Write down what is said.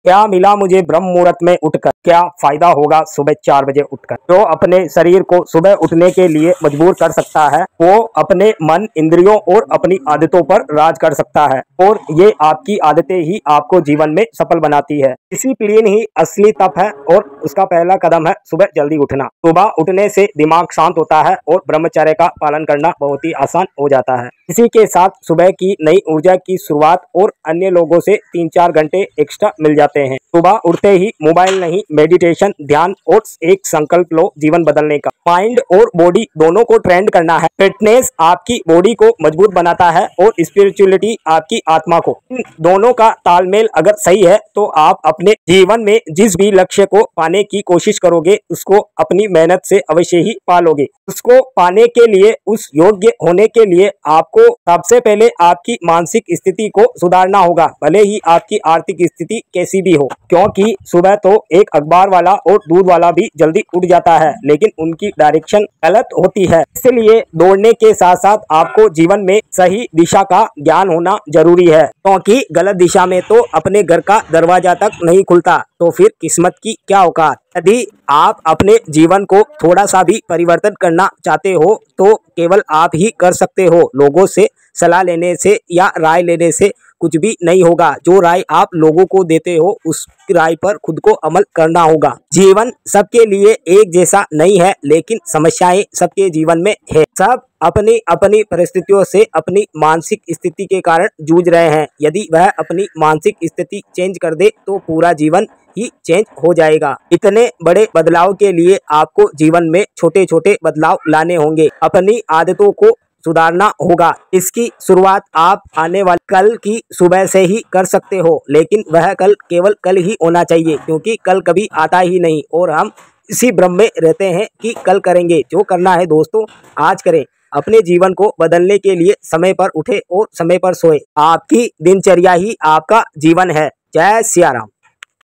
क्या मिला मुझे ब्रह्म मुहूर्त में उठकर, क्या फायदा होगा सुबह 4 बजे उठकर। जो अपने शरीर को सुबह उठने के लिए मजबूर कर सकता है वो अपने मन, इंद्रियों और अपनी आदतों पर राज कर सकता है, और ये आपकी आदतें ही आपको जीवन में सफल बनाती है। डिसिप्लिन ही असली तप है और उसका पहला कदम है सुबह जल्दी उठना। सुबह उठने से दिमाग शांत होता है और ब्रह्मचर्य का पालन करना बहुत ही आसान हो जाता है। इसी के साथ सुबह की नई ऊर्जा की शुरुआत और अन्य लोगों से 3-4 घंटे एक्स्ट्रा मिल जाते हैं। सुबह उठते ही मोबाइल नहीं, मेडिटेशन, ध्यान और एक संकल्प लो जीवन बदलने का। माइंड और बॉडी दोनों को ट्रेंड करना है। फिटनेस आपकी बॉडी को मजबूत बनाता है और स्पिरिचुअलिटी आपकी आत्मा को। इन दोनों का तालमेल अगर सही है तो आप अपने जीवन में जिस भी लक्ष्य को पाने की कोशिश करोगे उसको अपनी मेहनत से अवश्य ही पालोगे। उसको पाने के लिए, उस योग्य होने के लिए आपको सबसे पहले आपकी मानसिक स्थिति को सुधारना होगा, भले ही आपकी आर्थिक स्थिति कैसी भी हो। क्योंकि सुबह तो एक अखबार वाला और दूध वाला भी जल्दी उठ जाता है, लेकिन उनकी डायरेक्शन गलत होती है। इसलिए दौड़ने के साथ साथ आपको जीवन में सही दिशा का ज्ञान होना जरूरी है, क्योंकि गलत दिशा में तो अपने घर का दरवाजा तक नहीं खुलता, तो फिर किस्मत की क्या औकात। यदि आप अपने जीवन को थोड़ा सा भी परिवर्तन करना चाहते हो तो केवल आप ही कर सकते हो। लोगों से सलाह लेने से या राय लेने से कुछ भी नहीं होगा। जो राय आप लोगों को देते हो उस राय पर खुद को अमल करना होगा। जीवन सबके लिए एक जैसा नहीं है, लेकिन समस्याएं सबके जीवन में है। सब अपनी अपनी परिस्थितियों से अपनी मानसिक स्थिति के कारण जूझ रहे हैं। यदि वह अपनी मानसिक स्थिति चेंज कर दे तो पूरा जीवन ही चेंज हो जाएगा। इतने बड़े बदलाव के लिए आपको जीवन में छोटे छोटे बदलाव लाने होंगे। अपनी आदतों को सुधारना होगा। इसकी शुरुआत आप आने वाले कल की सुबह से ही कर सकते हो, लेकिन वह कल केवल कल ही होना चाहिए, क्योंकि कल कभी आता ही नहीं और हम इसी भ्रम में रहते हैं कि कल करेंगे। जो करना है दोस्तों आज करें। अपने जीवन को बदलने के लिए समय पर उठे और समय पर सोए। आपकी दिनचर्या ही आपका जीवन है। जय सिया राम।